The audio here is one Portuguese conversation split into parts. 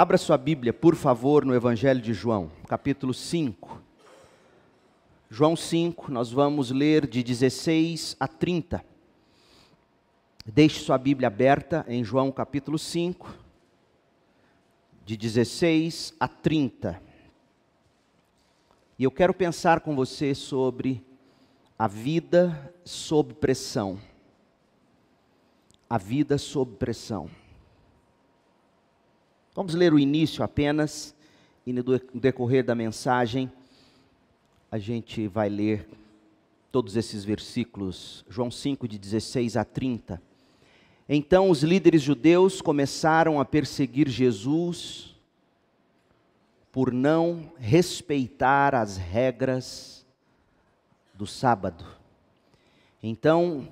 Abra sua Bíblia, por favor, no Evangelho de João, capítulo 5. João 5, nós vamos ler de 16 a 30. Deixe sua Bíblia aberta em João capítulo 5, de 16 a 30. E eu quero pensar com você sobre a vida sob pressão. A vida sob pressão. Vamos ler o início apenas, e no decorrer da mensagem, a gente vai ler todos esses versículos. João 5, de 16 a 30. Então os líderes judeus começaram a perseguir Jesus por não respeitar as regras do sábado. Então,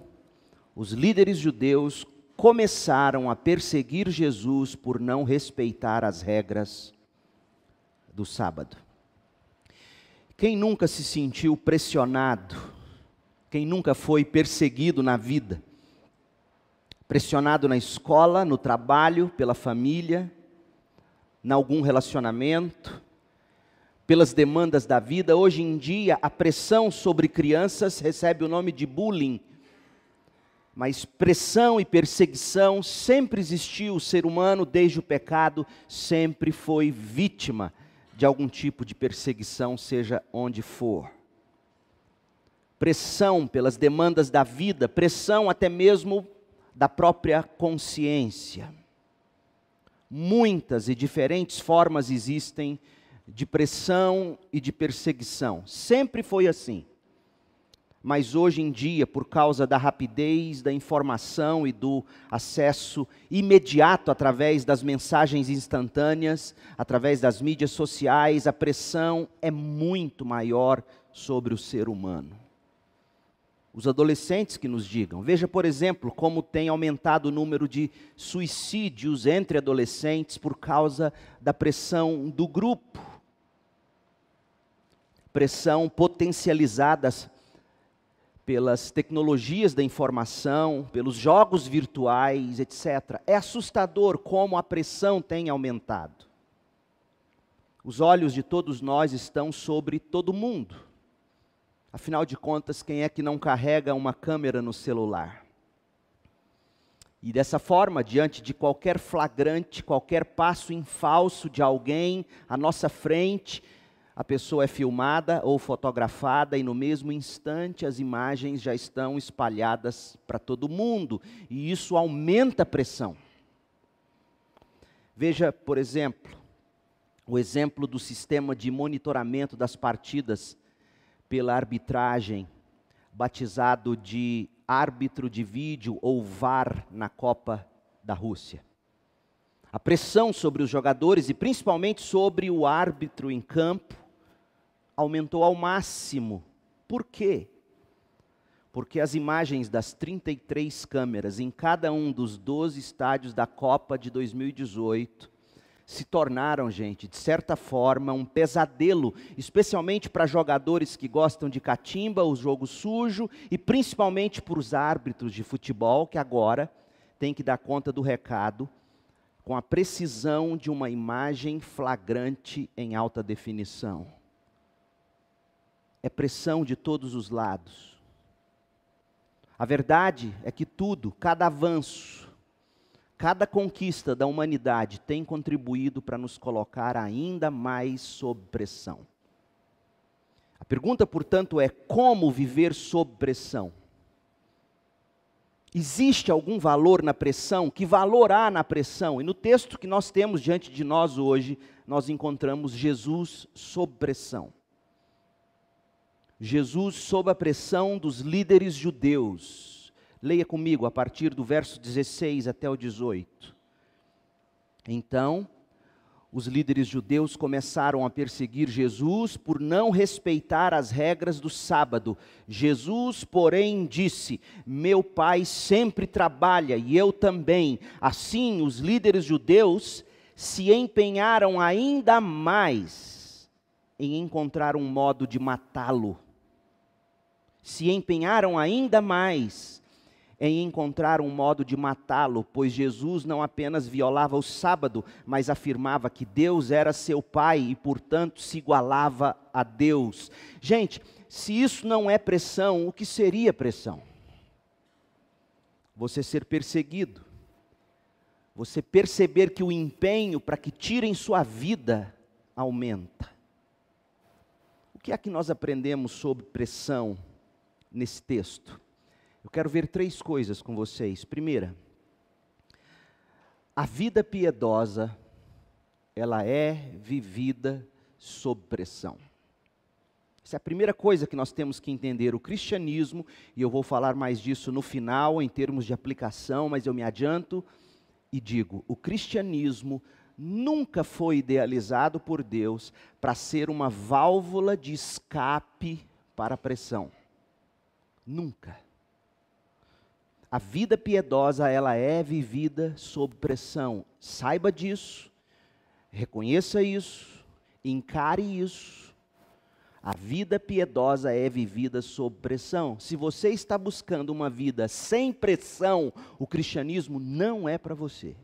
os líderes judeus começaram a perseguir Jesus por não respeitar as regras do sábado. Quem nunca se sentiu pressionado? Quem nunca foi perseguido na vida? Pressionado na escola, no trabalho, pela família, em algum relacionamento, pelas demandas da vida. Hoje em dia, a pressão sobre crianças recebe o nome de bullying. Mas pressão e perseguição sempre existiu. O ser humano, desde o pecado, sempre foi vítima de algum tipo de perseguição, seja onde for. Pressão pelas demandas da vida, pressão até mesmo da própria consciência. Muitas e diferentes formas existem de pressão e de perseguição. Sempre foi assim. Mas hoje em dia, por causa da rapidez da informação e do acesso imediato através das mensagens instantâneas, através das mídias sociais, a pressão é muito maior sobre o ser humano. Os adolescentes que nos digam. Veja, por exemplo, como tem aumentado o número de suicídios entre adolescentes por causa da pressão do grupo. Pressão potencializada pelas tecnologias da informação, pelos jogos virtuais, etc. É assustador como a pressão tem aumentado. Os olhos de todos nós estão sobre todo mundo. Afinal de contas, quem é que não carrega uma câmera no celular? E dessa forma, diante de qualquer flagrante, qualquer passo em falso de alguém à nossa frente, a pessoa é filmada ou fotografada e no mesmo instante as imagens já estão espalhadas para todo mundo. E isso aumenta a pressão. Veja, por exemplo, o exemplo do sistema de monitoramento das partidas pela arbitragem, batizado de árbitro de vídeo ou VAR na Copa da Rússia. A pressão sobre os jogadores e principalmente sobre o árbitro em campo aumentou ao máximo. Por quê? Porque as imagens das 33 câmeras em cada um dos 12 estádios da Copa de 2018 se tornaram, gente, de certa forma, um pesadelo, especialmente para jogadores que gostam de catimba, o jogo sujo, e principalmente para os árbitros de futebol, que agora têm que dar conta do recado com a precisão de uma imagem flagrante em alta definição. É pressão de todos os lados. A verdade é que tudo, cada avanço, cada conquista da humanidade tem contribuído para nos colocar ainda mais sob pressão. A pergunta, portanto, é como viver sob pressão? Existe algum valor na pressão? Que valor há na pressão? E no texto que nós temos diante de nós hoje, nós encontramos Jesus sob pressão. Jesus sob a pressão dos líderes judeus. Leia comigo a partir do verso 16 até o 18. Então, os líderes judeus começaram a perseguir Jesus por não respeitar as regras do sábado. Jesus, porém, disse: meu Pai sempre trabalha e eu também. Assim, os líderes judeus se empenharam ainda mais em encontrar um modo de matá-lo. Se empenharam ainda mais em encontrar um modo de matá-lo, pois Jesus não apenas violava o sábado, mas afirmava que Deus era seu Pai e, portanto, se igualava a Deus. Gente, se isso não é pressão, o que seria pressão? Você ser perseguido, você perceber que o empenho para que tirem sua vida aumenta. O que é que nós aprendemos sobre pressão nesse texto? Eu quero ver 3 coisas com vocês. Primeira, a vida piedosa, ela é vivida sob pressão. Essa é a primeira coisa que nós temos que entender. O cristianismo, e eu vou falar mais disso no final, em termos de aplicação, mas eu me adianto e digo, o cristianismo nunca foi idealizado por Deus para ser uma válvula de escape para a pressão. Nunca. A vida piedosa, ela é vivida sob pressão. Saiba disso, reconheça isso, encare isso. A vida piedosa é vivida sob pressão. Se você está buscando uma vida sem pressão, o cristianismo não é para você.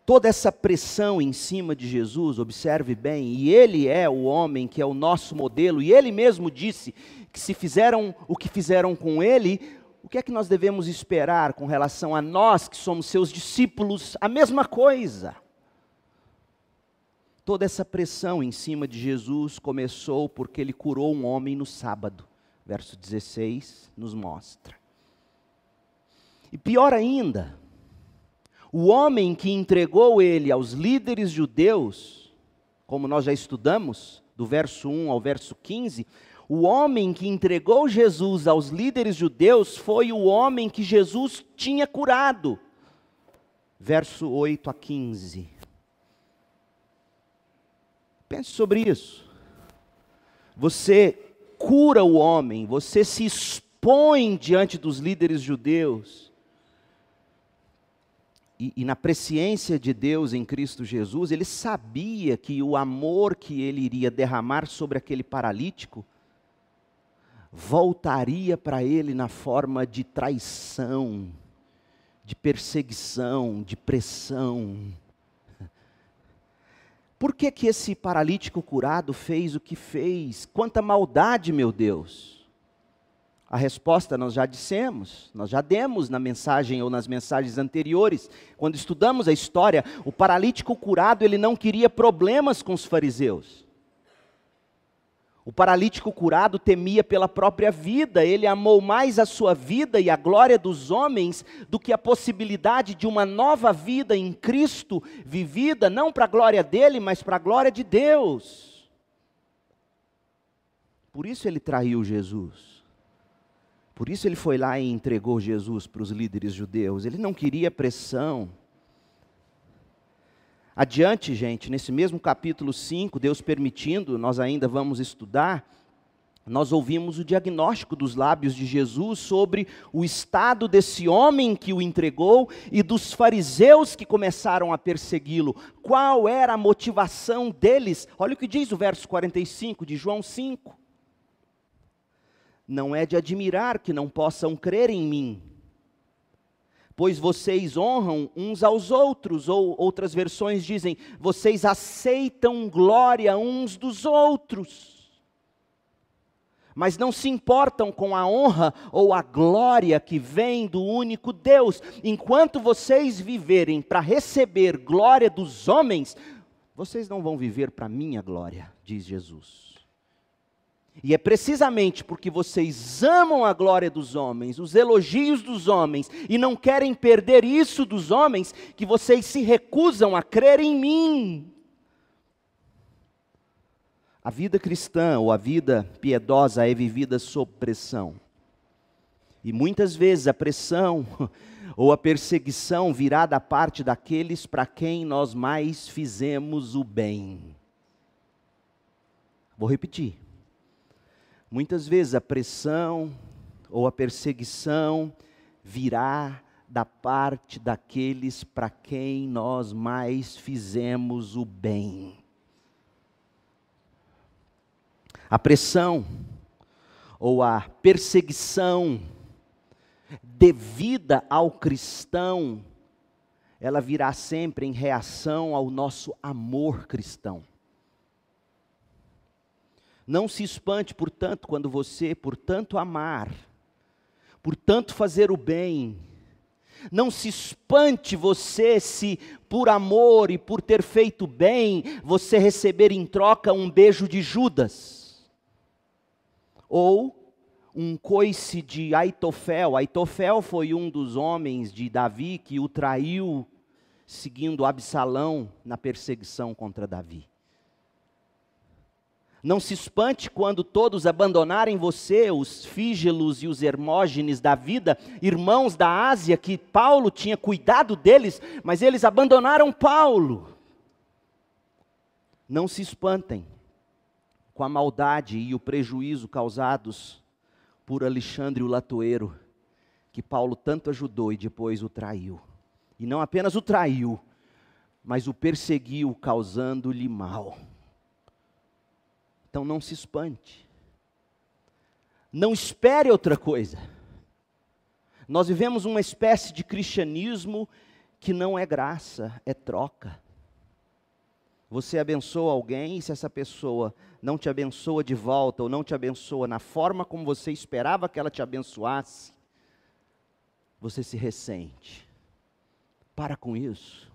Toda essa pressão em cima de Jesus, observe bem, e ele é o homem que é o nosso modelo, e ele mesmo disse que se fizeram o que fizeram com ele, o que é que nós devemos esperar com relação a nós que somos seus discípulos? A mesma coisa. Toda essa pressão em cima de Jesus começou porque ele curou um homem no sábado. Verso 16 nos mostra. E pior ainda, o homem que entregou ele aos líderes judeus, como nós já estudamos, do verso 1 ao verso 15, o homem que entregou Jesus aos líderes judeus foi o homem que Jesus tinha curado. Verso 8 a 15. Pense sobre isso. Você cura o homem, você se expõe diante dos líderes judeus. E na presciência de Deus em Cristo Jesus, ele sabia que o amor que ele iria derramar sobre aquele paralítico voltaria para ele na forma de traição, de perseguição, de pressão. Por que que esse paralítico curado fez o que fez? Quanta maldade, meu Deus! A resposta nós já dissemos, nós já demos na mensagem ou nas mensagens anteriores. Quando estudamos a história, o paralítico curado, ele não queria problemas com os fariseus. O paralítico curado temia pela própria vida, ele amou mais a sua vida e a glória dos homens do que a possibilidade de uma nova vida em Cristo, vivida não para a glória dele, mas para a glória de Deus. Por isso ele traiu Jesus. Por isso ele foi lá e entregou Jesus para os líderes judeus. Ele não queria pressão. Adiante, gente, nesse mesmo capítulo 5, Deus permitindo, nós ainda vamos estudar, nós ouvimos o diagnóstico dos lábios de Jesus sobre o estado desse homem que o entregou e dos fariseus que começaram a persegui-lo. Qual era a motivação deles? Olha o que diz o verso 45 de João 5. Não é de admirar que não possam crer em mim, pois vocês honram uns aos outros, ou outras versões dizem, vocês aceitam glória uns dos outros, mas não se importam com a honra ou a glória que vem do único Deus. Enquanto vocês viverem para receber glória dos homens, vocês não vão viver para a minha glória, diz Jesus. E é precisamente porque vocês amam a glória dos homens, os elogios dos homens, e não querem perder isso dos homens, que vocês se recusam a crer em mim. A vida cristã, ou a vida piedosa, é vivida sob pressão. E muitas vezes a pressão, ou a perseguição, virá da parte daqueles para quem nós mais fizemos o bem. Vou repetir. Muitas vezes a pressão ou a perseguição virá da parte daqueles para quem nós mais fizemos o bem. A pressão ou a perseguição devida ao cristão, ela virá sempre em reação ao nosso amor cristão. Não se espante, portanto, quando você, por tanto amar, por tanto fazer o bem, não se espante você se por amor e por ter feito bem, você receber em troca um beijo de Judas, ou um coice de Aitofel. Aitofel foi um dos homens de Davi que o traiu, seguindo Absalão na perseguição contra Davi. Não se espante quando todos abandonarem você, os Fígelos e os Hermógenes da vida, irmãos da Ásia, que Paulo tinha cuidado deles, mas eles abandonaram Paulo. Não se espantem com a maldade e o prejuízo causados por Alexandre o Latoeiro, que Paulo tanto ajudou e depois o traiu. E não apenas o traiu, mas o perseguiu, causando-lhe mal. Então não se espante. Não espere outra coisa. Nós vivemos uma espécie de cristianismo que não é graça, é troca. Você abençoa alguém e se essa pessoa não te abençoa de volta, ou não te abençoa na forma como você esperava que ela te abençoasse, você se ressente. Para com isso,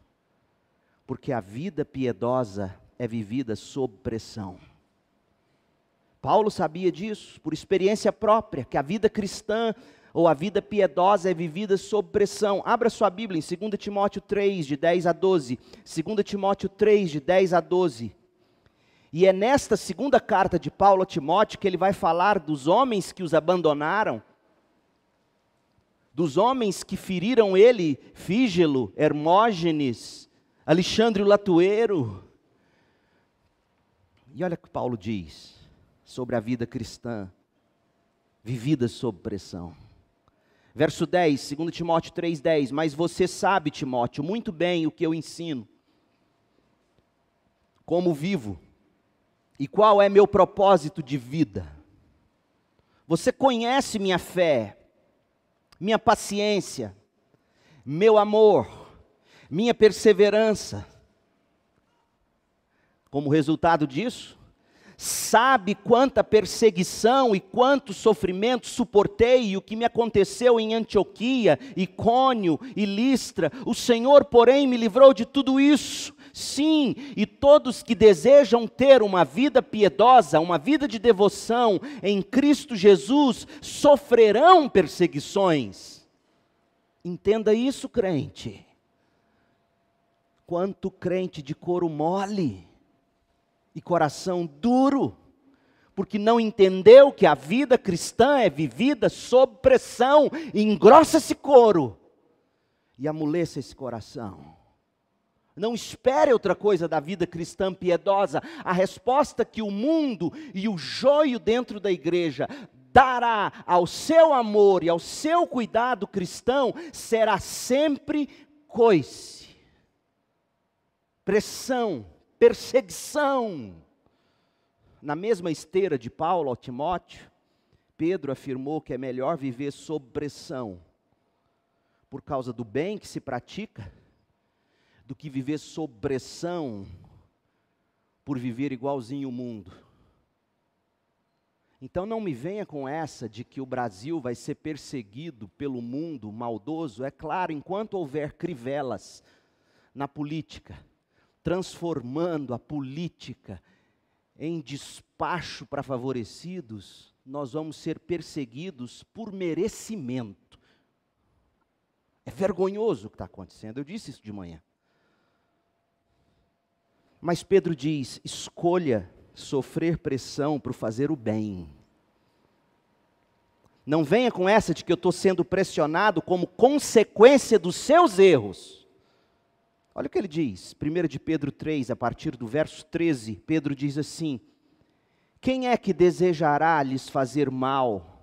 porque a vida piedosa é vivida sob pressão. Paulo sabia disso, por experiência própria, que a vida cristã ou a vida piedosa é vivida sob pressão. Abra sua Bíblia em 2 Timóteo 3, de 10 a 12. 2 Timóteo 3, de 10 a 12. E é nesta segunda carta de Paulo a Timóteo que ele vai falar dos homens que os abandonaram, dos homens que feriram ele, Fígelo, Hermógenes, Alexandre o Latoeiro. E olha o que Paulo diz sobre a vida cristã, vivida sob pressão. Verso 10, 2 Timóteo 3,10, mas você sabe, Timóteo, muito bem o que eu ensino, como vivo, e qual é meu propósito de vida. Você conhece minha fé, minha paciência, meu amor, minha perseverança. Como resultado disso, sabe quanta perseguição e quanto sofrimento suportei e o que me aconteceu em Antioquia, Icônio e Listra. O Senhor, porém, me livrou de tudo isso. Sim, e todos que desejam ter uma vida piedosa, uma vida de devoção em Cristo Jesus, sofrerão perseguições. Entenda isso, crente. Quanto crente de couro mole e coração duro, porque não entendeu que a vida cristã é vivida sob pressão, e engrossa esse couro e amoleça esse coração. Não espere outra coisa da vida cristã piedosa. A resposta que o mundo e o joio dentro da igreja dará ao seu amor e ao seu cuidado cristão será sempre coice, pressão, perseguição. Na mesma esteira de Paulo ao Timóteo, Pedro afirmou que é melhor viver sob pressão por causa do bem que se pratica, do que viver sob pressão por viver igualzinho o mundo. Então não me venha com essa de que o Brasil vai ser perseguido pelo mundo maldoso. É claro, enquanto houver crivelas na política, transformando a política em despacho para favorecidos, nós vamos ser perseguidos por merecimento. É vergonhoso o que está acontecendo, eu disse isso de manhã. Mas Pedro diz, escolha sofrer pressão para fazer o bem. Não venha com essa de que eu estou sendo pressionado como consequência dos seus erros. Olha o que ele diz, 1 de Pedro 3, a partir do verso 13, Pedro diz assim, quem é que desejará lhes fazer mal,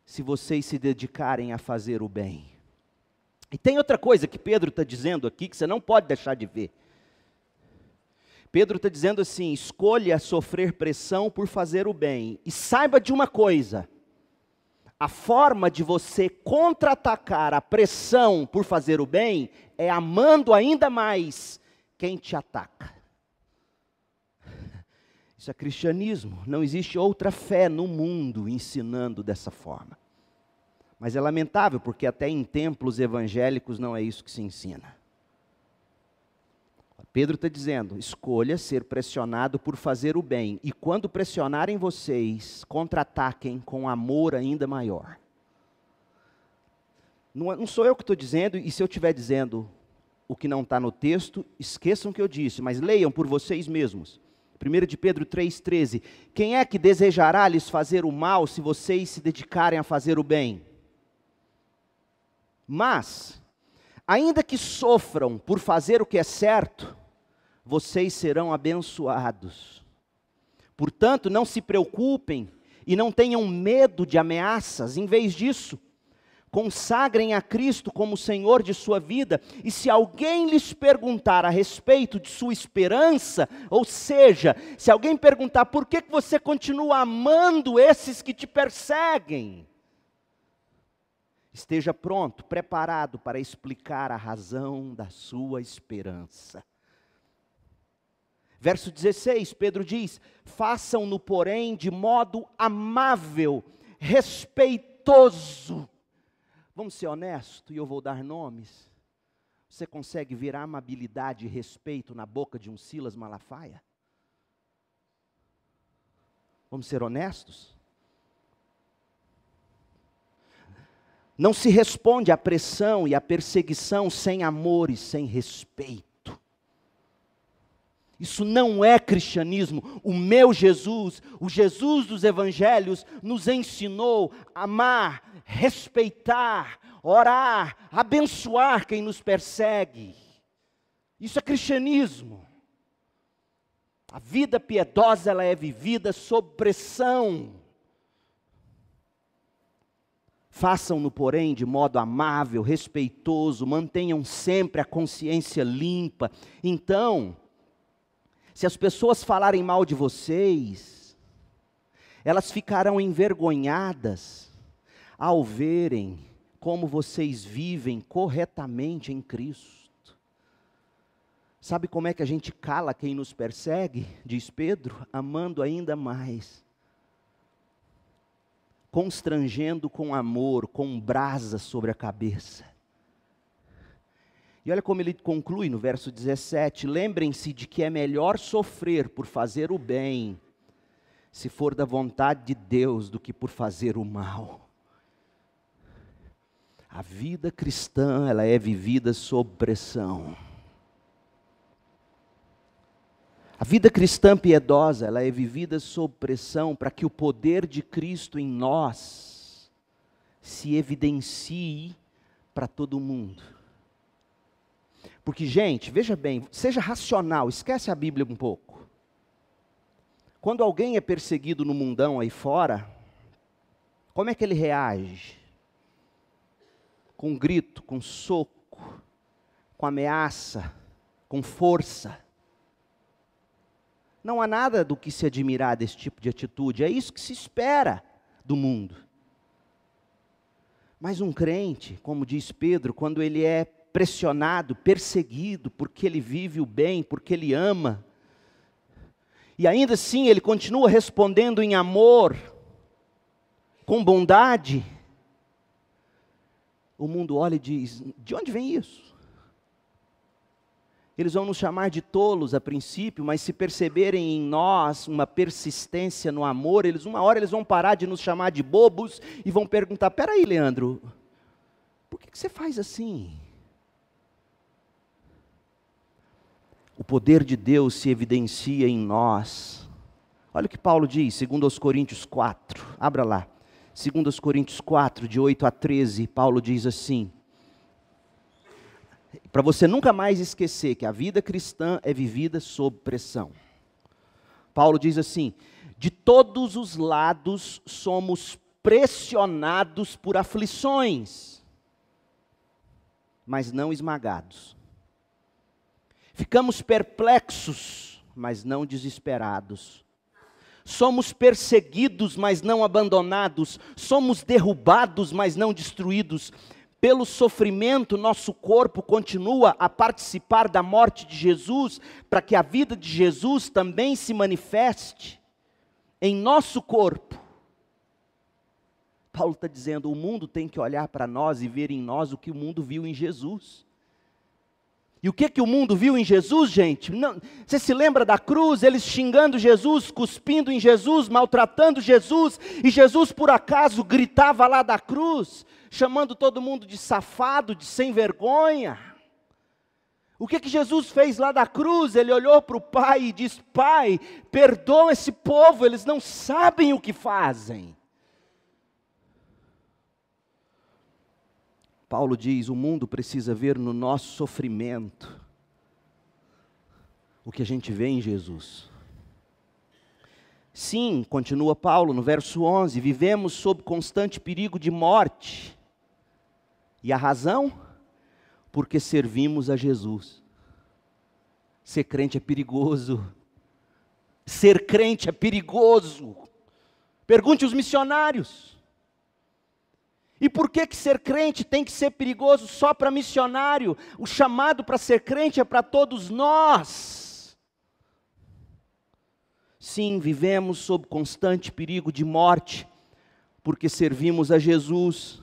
se vocês se dedicarem a fazer o bem? E tem outra coisa que Pedro está dizendo aqui, que você não pode deixar de ver. Pedro está dizendo assim: escolha sofrer pressão por fazer o bem. E saiba de uma coisa: a forma de você contra-atacar a pressão por fazer o bem é amando ainda mais quem te ataca. Isso é cristianismo. Não existe outra fé no mundo ensinando dessa forma. Mas é lamentável, porque até em templos evangélicos não é isso que se ensina. Pedro está dizendo: escolha ser pressionado por fazer o bem. E quando pressionarem vocês, contra-ataquem com amor ainda maior. Não sou eu que estou dizendo, e se eu estiver dizendo o que não está no texto, esqueçam o que eu disse, mas leiam por vocês mesmos. 1 de Pedro 3,13. Quem é que desejará lhes fazer o mal se vocês se dedicarem a fazer o bem? Mas, ainda que sofram por fazer o que é certo, vocês serão abençoados. Portanto, não se preocupem e não tenham medo de ameaças. Em vez disso, consagrem a Cristo como Senhor de sua vida. E se alguém lhes perguntar a respeito de sua esperança, ou seja, se alguém perguntar por que você continua amando esses que te perseguem, esteja pronto, preparado para explicar a razão da sua esperança. Verso 16, Pedro diz: façam-no, porém, de modo amável, respeitoso. Vamos ser honestos, e eu vou dar nomes. Você consegue ver amabilidade e respeito na boca de um Silas Malafaia? Vamos ser honestos? Não se responde à pressão e à perseguição sem amor e sem respeito. Isso não é cristianismo. O meu Jesus, o Jesus dos evangelhos, nos ensinou a amar, respeitar, orar, abençoar quem nos persegue. Isso é cristianismo. A vida piedosa, ela é vivida sob pressão. Façam-no, porém, de modo amável, respeitoso, mantenham sempre a consciência limpa. Então, se as pessoas falarem mal de vocês, elas ficarão envergonhadas ao verem como vocês vivem corretamente em Cristo. Sabe como é que a gente cala quem nos persegue? Diz Pedro: amando ainda mais. Constrangendo com amor, com brasa sobre a cabeça. E olha como ele conclui no verso 17: lembrem-se de que é melhor sofrer por fazer o bem, se for da vontade de Deus, do que por fazer o mal. A vida cristã, ela é vivida sob pressão. A vida cristã piedosa, ela é vivida sob pressão para que o poder de Cristo em nós se evidencie para todo mundo. Porque, gente, veja bem, seja racional, esquece a Bíblia um pouco. Quando alguém é perseguido no mundão aí fora, como é que ele reage? Com grito, com soco, com ameaça, com força. Não há nada do que se admirar desse tipo de atitude, é isso que se espera do mundo. Mas um crente, como diz Pedro, quando ele é pressionado, perseguido, porque ele vive o bem, porque ele ama, e ainda assim ele continua respondendo em amor, com bondade, o mundo olha e diz: de onde vem isso? Eles vão nos chamar de tolos a princípio, mas se perceberem em nós uma persistência no amor, uma hora eles vão parar de nos chamar de bobos e vão perguntar: peraí, Leandro, por que você faz assim? O poder de Deus se evidencia em nós. Olha o que Paulo diz, 2 Coríntios 4, abra lá. 2 Coríntios 4, de 8 a 13, Paulo diz assim, para você nunca mais esquecer que a vida cristã é vivida sob pressão. Paulo diz assim: de todos os lados somos pressionados por aflições, mas não esmagados. Ficamos perplexos, mas não desesperados. Somos perseguidos, mas não abandonados. Somos derrubados, mas não destruídos. Pelo sofrimento, nosso corpo continua a participar da morte de Jesus, para que a vida de Jesus também se manifeste em nosso corpo. Paulo está dizendo, o mundo tem que olhar para nós e ver em nós o que o mundo viu em Jesus. E o que o mundo viu em Jesus, gente? Não, você se lembra da cruz, eles xingando Jesus, cuspindo em Jesus, maltratando Jesus, e Jesus por acaso gritava lá da cruz, chamando todo mundo de safado, de sem vergonha. O que Jesus fez lá da cruz? Ele olhou para o Pai e disse, Pai, perdoa esse povo, eles não sabem o que fazem. Paulo diz, o mundo precisa ver no nosso sofrimento o que a gente vê em Jesus. Sim, continua Paulo no verso 11, vivemos sob constante perigo de morte. E a razão? Porque servimos a Jesus. Ser crente é perigoso. Ser crente é perigoso. Pergunte aos missionários. E por que ser crente tem que ser perigoso só para missionário? O chamado para ser crente é para todos nós. Sim, vivemos sob constante perigo de morte, porque servimos a Jesus,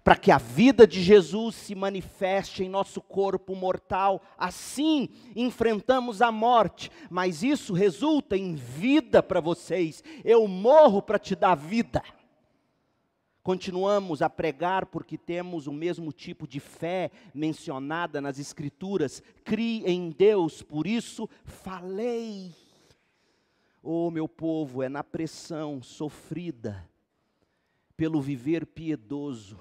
para que a vida de Jesus se manifeste em nosso corpo mortal. Assim, enfrentamos a morte, mas isso resulta em vida para vocês. Eu morro para te dar vida. Continuamos a pregar porque temos o mesmo tipo de fé mencionada nas Escrituras. Crie em Deus, por isso falei. Oh, meu povo, é na pressão sofrida pelo viver piedoso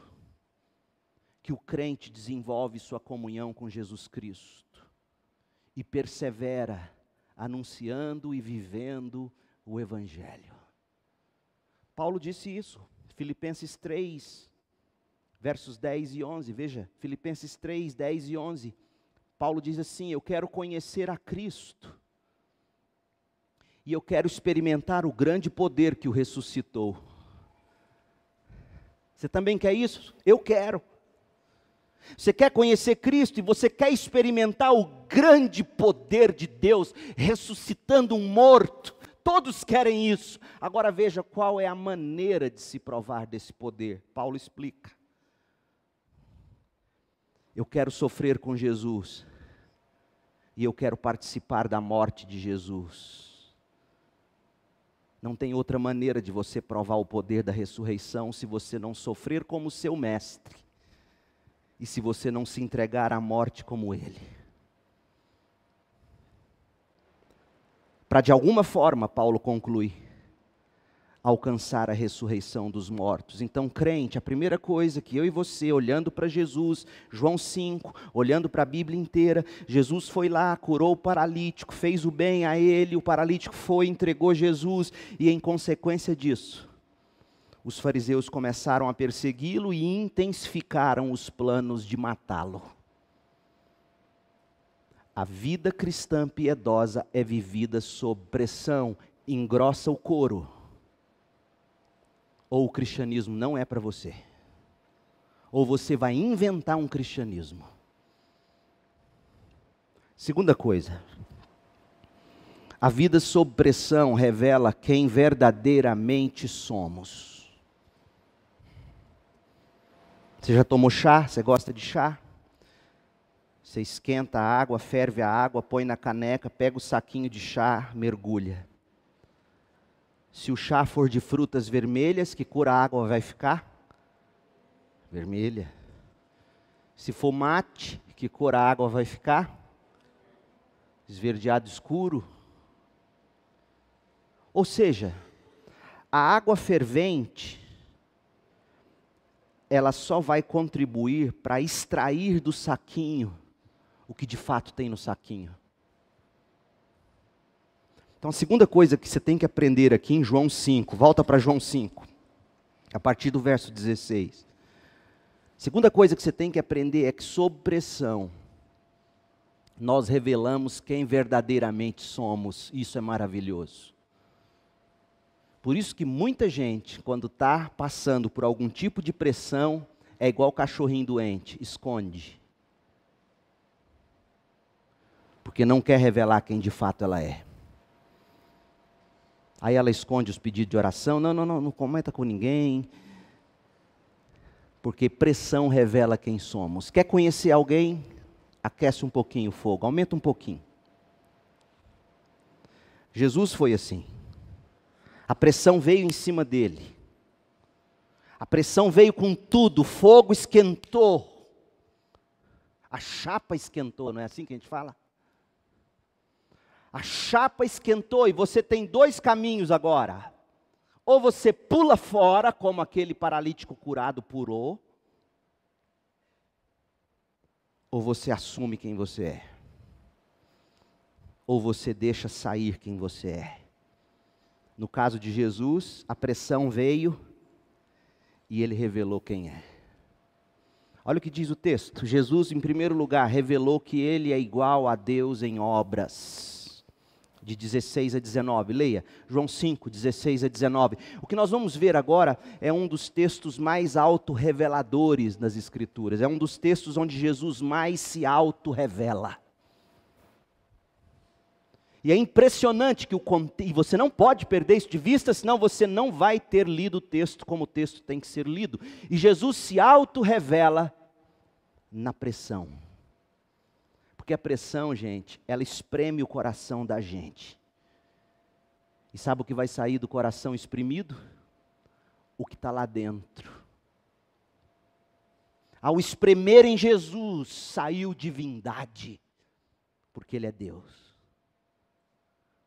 que o crente desenvolve sua comunhão com Jesus Cristo e persevera anunciando e vivendo o Evangelho. Paulo disse isso. Filipenses 3, versos 10 e 11, veja, Filipenses 3, 10 e 11, Paulo diz assim, eu quero conhecer a Cristo, e eu quero experimentar o grande poder que o ressuscitou. Você também quer isso? Eu quero. Você quer conhecer Cristo e você quer experimentar o grande poder de Deus, ressuscitando um morto. Todos querem isso. Agora veja qual é a maneira de se provar desse poder. Paulo explica. Eu quero sofrer com Jesus. E eu quero participar da morte de Jesus. Não tem outra maneira de você provar o poder da ressurreição se você não sofrer como seu mestre. E se você não se entregar à morte como ele. Para de alguma forma, Paulo conclui, alcançar a ressurreição dos mortos. Então, crente, a primeira coisa que eu e você, olhando para Jesus, João 5, olhando para a Bíblia inteira, Jesus foi lá, curou o paralítico, fez o bem a ele, o paralítico foi, entregou Jesus, e em consequência disso, os fariseus começaram a persegui-lo e intensificaram os planos de matá-lo. A vida cristã piedosa é vivida sob pressão, engrossa o couro. Ou o cristianismo não é para você. Ou você vai inventar um cristianismo. Segunda coisa. A vida sob pressão revela quem verdadeiramente somos. Você já tomou chá? Você gosta de chá? Você esquenta a água, ferve a água, põe na caneca, pega o saquinho de chá, mergulha. Se o chá for de frutas vermelhas, que cor a água vai ficar? Vermelha. Se for mate, que cor a água vai ficar? Esverdeado escuro. Ou seja, a água fervente, ela só vai contribuir para extrair do saquinho o que de fato tem no saquinho. Então a segunda coisa que você tem que aprender aqui em João 5, volta para João 5, a partir do verso 16. A segunda coisa que você tem que aprender é que sob pressão, nós revelamos quem verdadeiramente somos. Isso é maravilhoso. Por isso que muita gente, quando está passando por algum tipo de pressão, é igual cachorrinho doente, esconde. Porque não quer revelar quem de fato ela é. Aí ela esconde os pedidos de oração, não comenta com ninguém. Porque pressão revela quem somos. Quer conhecer alguém? Aquece um pouquinho o fogo, aumenta um pouquinho. Jesus foi assim. A pressão veio em cima dele. A pressão veio com tudo, o fogo esquentou. A chapa esquentou, não é assim que a gente fala? A chapa esquentou e você tem dois caminhos agora. Ou você pula fora, como aquele paralítico curado pulou, ou você assume quem você é. Ou você deixa sair quem você é. No caso de Jesus, a pressão veio e ele revelou quem é. Olha o que diz o texto. Jesus, em primeiro lugar, revelou que ele é igual a Deus em obras. De 16 a 19, leia. João 5, 16 a 19. O que nós vamos ver agora é um dos textos mais autorreveladores das Escrituras. É um dos textos onde Jesus mais se autorrevela. E é impressionante que e você não pode perder isso de vista, senão você não vai ter lido o texto como o texto tem que ser lido. E Jesus se auto-revela na pressão. Porque a pressão, gente, ela espreme o coração da gente. E sabe o que vai sair do coração espremido? O que está lá dentro. Ao espremer em Jesus, saiu divindade, porque Ele é Deus.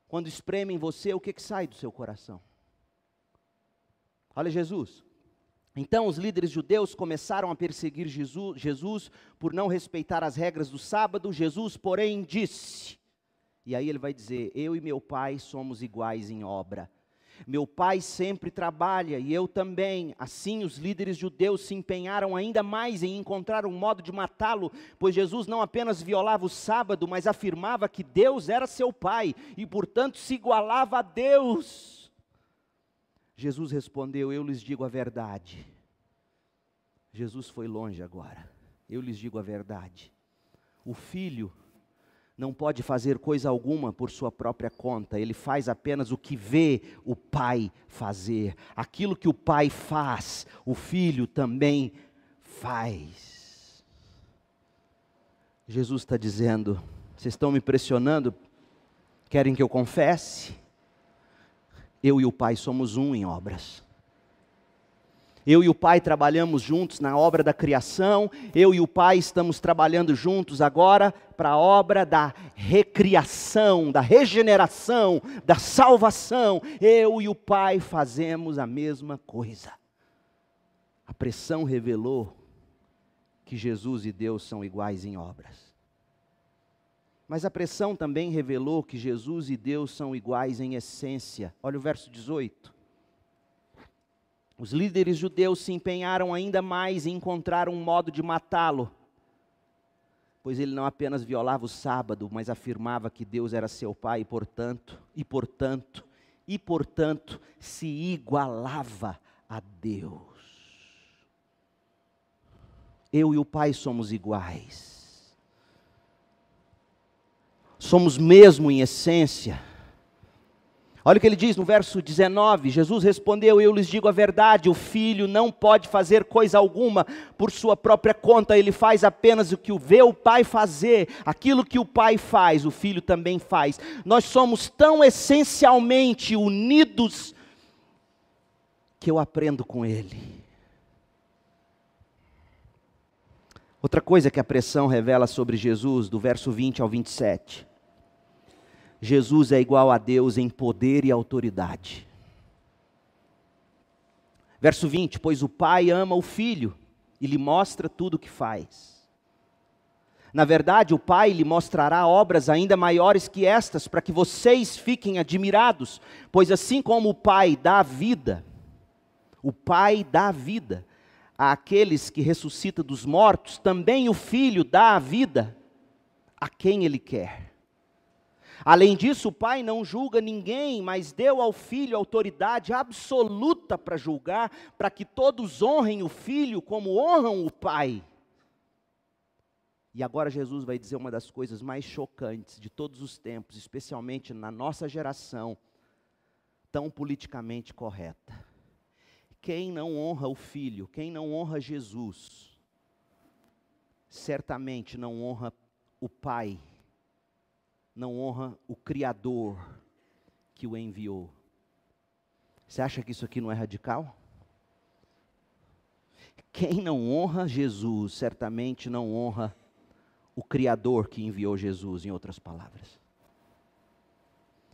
Quando espreme em você, o que sai do seu coração? Olha Jesus. Então os líderes judeus começaram a perseguir Jesus por não respeitar as regras do sábado. Jesus, porém, disse, e aí ele vai dizer, eu e meu pai somos iguais em obra. Meu pai sempre trabalha e eu também. Assim os líderes judeus se empenharam ainda mais em encontrar um modo de matá-lo, pois Jesus não apenas violava o sábado, mas afirmava que Deus era seu pai e portanto se igualava a Deus. Jesus respondeu, eu lhes digo a verdade. Jesus foi longe agora. Eu lhes digo a verdade. O filho não pode fazer coisa alguma por sua própria conta, ele faz apenas o que vê o pai fazer. Aquilo que o pai faz, o filho também faz. Jesus está dizendo, vocês estão me pressionando? Querem que eu confesse? Eu e o pai somos um em obras. Eu e o Pai trabalhamos juntos na obra da criação, eu e o Pai estamos trabalhando juntos agora para a obra da recriação, da regeneração, da salvação. Eu e o Pai fazemos a mesma coisa. A pressão revelou que Jesus e Deus são iguais em obras. Mas a pressão também revelou que Jesus e Deus são iguais em essência. Olha o verso 18. Os líderes judeus se empenharam ainda mais em encontrar um modo de matá-lo, pois ele não apenas violava o sábado, mas afirmava que Deus era seu pai e portanto, se igualava a Deus. Eu e o Pai somos iguais. Somos mesmo em essência. Olha o que ele diz no verso 19, Jesus respondeu, eu lhes digo a verdade, o filho não pode fazer coisa alguma por sua própria conta, ele faz apenas o que vê o pai fazer, aquilo que o pai faz, o filho também faz. Nós somos tão essencialmente unidos, que eu aprendo com ele. Outra coisa que a pressão revela sobre Jesus, do verso 20 ao 27. Jesus é igual a Deus em poder e autoridade. Verso 20, pois o Pai ama o Filho e lhe mostra tudo o que faz. Na verdade, o Pai lhe mostrará obras ainda maiores que estas, para que vocês fiquem admirados, pois assim como o Pai dá vida àqueles que ressuscita dos mortos, também o Filho dá a vida a quem Ele quer. Além disso, o Pai não julga ninguém, mas deu ao Filho autoridade absoluta para julgar, para que todos honrem o Filho como honram o Pai. E agora Jesus vai dizer uma das coisas mais chocantes de todos os tempos, especialmente na nossa geração, tão politicamente correta. Quem não honra o Filho, quem não honra Jesus, certamente não honra o Pai, não honra o Criador que o enviou. Você acha que isso aqui não é radical? Quem não honra Jesus, certamente não honra o Criador que enviou Jesus, em outras palavras.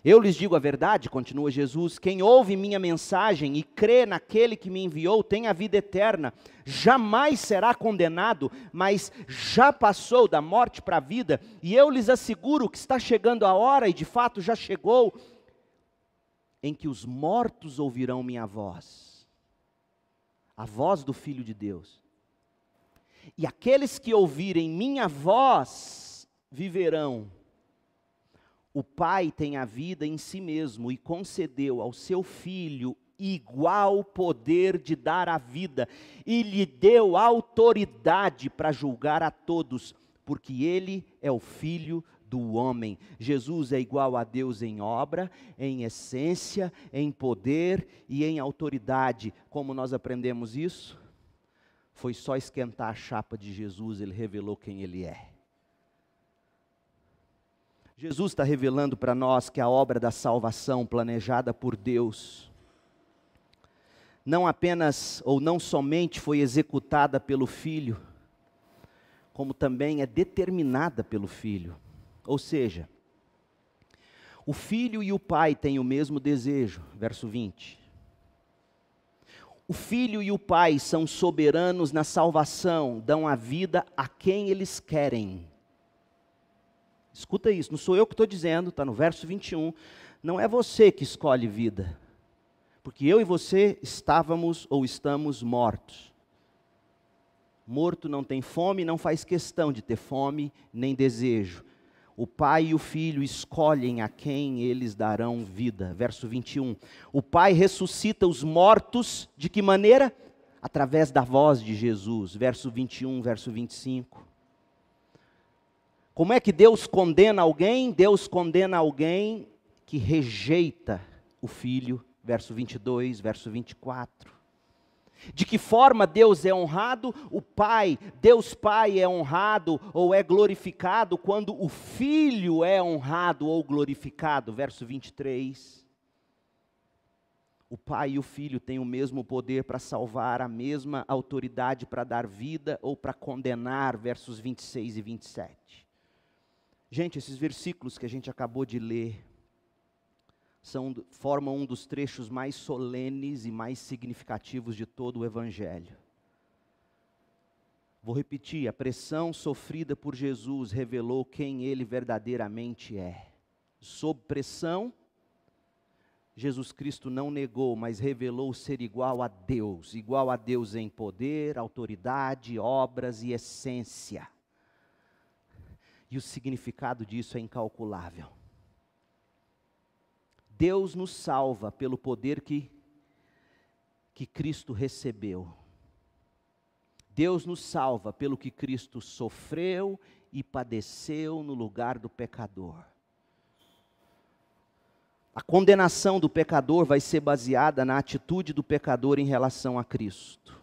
Eu lhes digo a verdade, continua Jesus, quem ouve minha mensagem e crê naquele que me enviou tem a vida eterna, jamais será condenado, mas já passou da morte para a vida, e eu lhes asseguro que está chegando a hora, e de fato já chegou, em que os mortos ouvirão minha voz, a voz do Filho de Deus, e aqueles que ouvirem minha voz viverão. O Pai tem a vida em si mesmo e concedeu ao seu Filho igual poder de dar a vida, e lhe deu autoridade para julgar a todos, porque ele é o Filho do homem. Jesus é igual a Deus em obra, em essência, em poder e em autoridade. Como nós aprendemos isso? Foi só esquentar a chapa de Jesus, ele revelou quem ele é. Jesus está revelando para nós que a obra da salvação planejada por Deus não apenas ou não somente foi executada pelo Filho, como também é determinada pelo Filho. Ou seja, o Filho e o Pai têm o mesmo desejo, verso 20. O Filho e o Pai são soberanos na salvação, dão a vida a quem eles querem. Escuta isso, não sou eu que estou dizendo, está no verso 21, não é você que escolhe vida, porque eu e você estávamos ou estamos mortos. Morto não tem fome, não faz questão de ter fome, nem desejo. O Pai e o Filho escolhem a quem eles darão vida. Verso 21, o Pai ressuscita os mortos, de que maneira? Através da voz de Jesus. Verso 21, verso 25. Como é que Deus condena alguém? Deus condena alguém que rejeita o Filho, verso 22, verso 24. De que forma Deus é honrado? O Pai, Deus Pai é honrado ou é glorificado quando o Filho é honrado ou glorificado, verso 23. O Pai e o Filho têm o mesmo poder para salvar, a mesma autoridade para dar vida ou para condenar, versos 26 e 27. Gente, esses versículos que a gente acabou de ler formam um dos trechos mais solenes e mais significativos de todo o Evangelho. Vou repetir, a pressão sofrida por Jesus revelou quem Ele verdadeiramente é. Sob pressão, Jesus Cristo não negou, mas revelou ser igual a Deus em poder, autoridade, obras e essência. E o significado disso é incalculável. Deus nos salva pelo poder que Cristo recebeu. Deus nos salva pelo que Cristo sofreu e padeceu no lugar do pecador. A condenação do pecador vai ser baseada na atitude do pecador em relação a Cristo.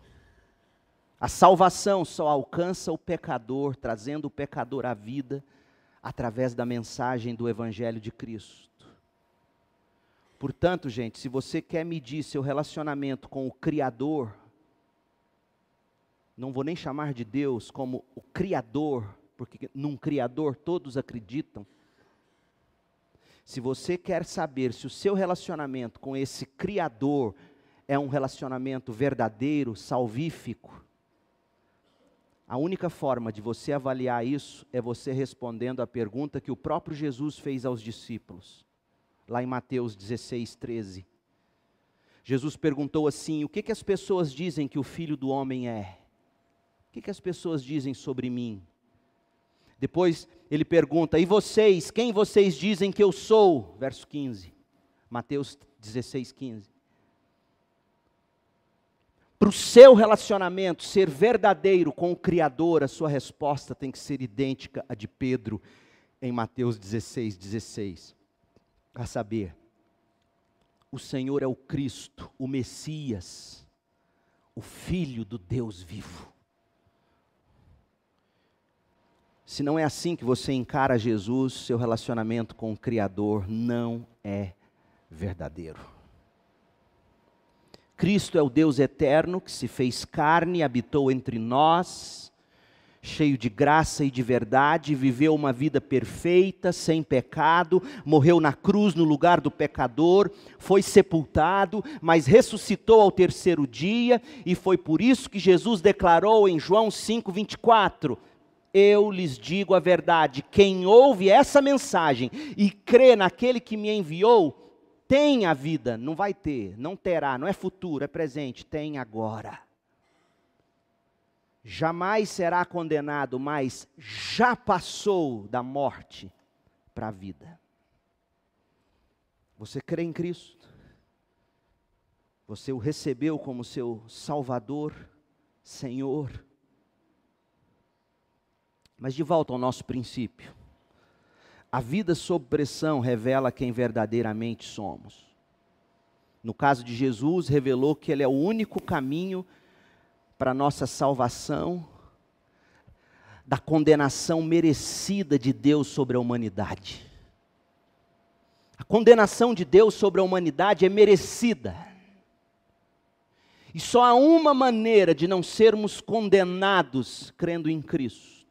A salvação só alcança o pecador, trazendo o pecador à vida, através da mensagem do Evangelho de Cristo. Portanto, gente, se você quer medir seu relacionamento com o Criador, não vou nem chamar de Deus como o Criador, porque num Criador todos acreditam. Se você quer saber se o seu relacionamento com esse Criador é um relacionamento verdadeiro, salvífico, a única forma de você avaliar isso é você respondendo a pergunta que o próprio Jesus fez aos discípulos, lá em Mateus 16, 13. Jesus perguntou assim: o que as pessoas dizem que o Filho do Homem é? O que as pessoas dizem sobre mim? Depois ele pergunta: e vocês, quem vocês dizem que eu sou? Verso 15, Mateus 16, 15. Para o seu relacionamento ser verdadeiro com o Criador, a sua resposta tem que ser idêntica à de Pedro em Mateus 16, 16. A saber, o Senhor é o Cristo, o Messias, o Filho do Deus vivo. Se não é assim que você encara Jesus, seu relacionamento com o Criador não é verdadeiro. Cristo é o Deus eterno que se fez carne e habitou entre nós, cheio de graça e de verdade, viveu uma vida perfeita, sem pecado, morreu na cruz no lugar do pecador, foi sepultado, mas ressuscitou ao terceiro dia, e foi por isso que Jesus declarou em João 5:24, eu lhes digo a verdade, quem ouve essa mensagem e crê naquele que me enviou, tem a vida, não vai ter, não terá, não é futuro, é presente, tem agora. Jamais será condenado, mas já passou da morte para a vida. Você crê em Cristo? Você o recebeu como seu Salvador, Senhor? Mas de volta ao nosso princípio. A vida sob pressão revela quem verdadeiramente somos. No caso de Jesus, revelou que Ele é o único caminho para a nossa salvação, da condenação merecida de Deus sobre a humanidade. A condenação de Deus sobre a humanidade é merecida. E só há uma maneira de não sermos condenados crendo em Cristo.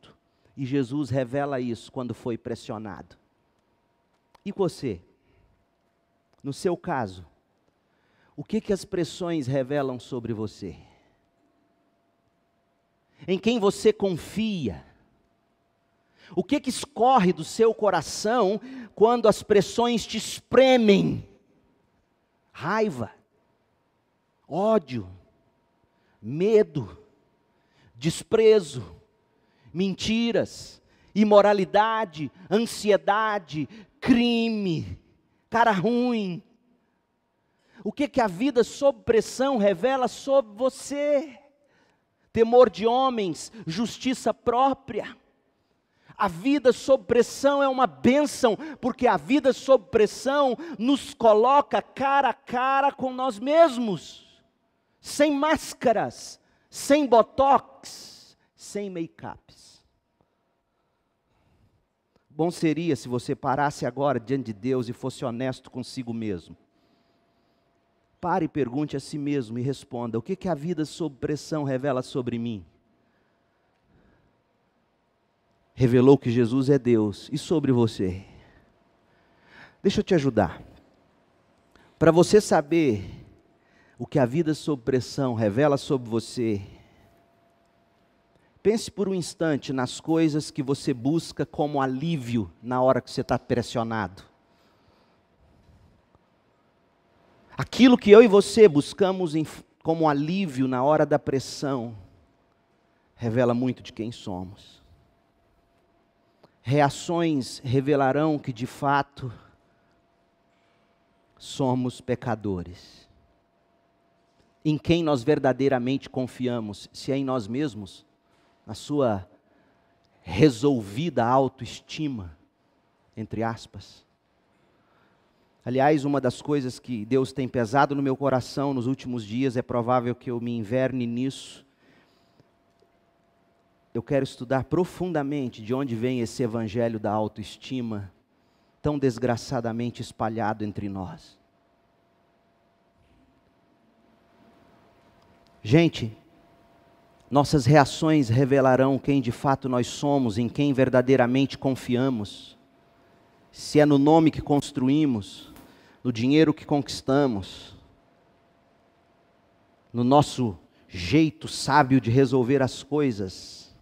E Jesus revela isso quando foi pressionado. E você? No seu caso, o que as pressões revelam sobre você? Em quem você confia? O que escorre do seu coração quando as pressões te espremem? Raiva, ódio, medo, desprezo, mentiras, imoralidade, ansiedade, crime, cara ruim. O que a vida sob pressão revela sobre você? Temor de homens, justiça própria. A vida sob pressão é uma bênção, porque a vida sob pressão nos coloca cara a cara com nós mesmos, sem máscaras, sem botox, sem make-ups. Bom seria se você parasse agora diante de Deus e fosse honesto consigo mesmo. Pare e pergunte a si mesmo e responda: o que a vida sob pressão revela sobre mim? Revelou que Jesus é Deus. E sobre você? Deixa eu te ajudar. Para você saber o que a vida sob pressão revela sobre você, pense por um instante nas coisas que você busca como alívio na hora que você está pressionado. Aquilo que eu e você buscamos como alívio na hora da pressão, revela muito de quem somos. Reações revelarão que de fato somos pecadores. Em quem nós verdadeiramente confiamos, se é em nós mesmos, na sua resolvida autoestima, entre aspas. Aliás, uma das coisas que Deus tem pesado no meu coração nos últimos dias, é provável que eu me inverne nisso. Eu quero estudar profundamente de onde vem esse evangelho da autoestima, tão desgraçadamente espalhado entre nós. Gente, nossas reações revelarão quem de fato nós somos, em quem verdadeiramente confiamos. Se é no nome que construímos, no dinheiro que conquistamos, no nosso jeito sábio de resolver as coisas.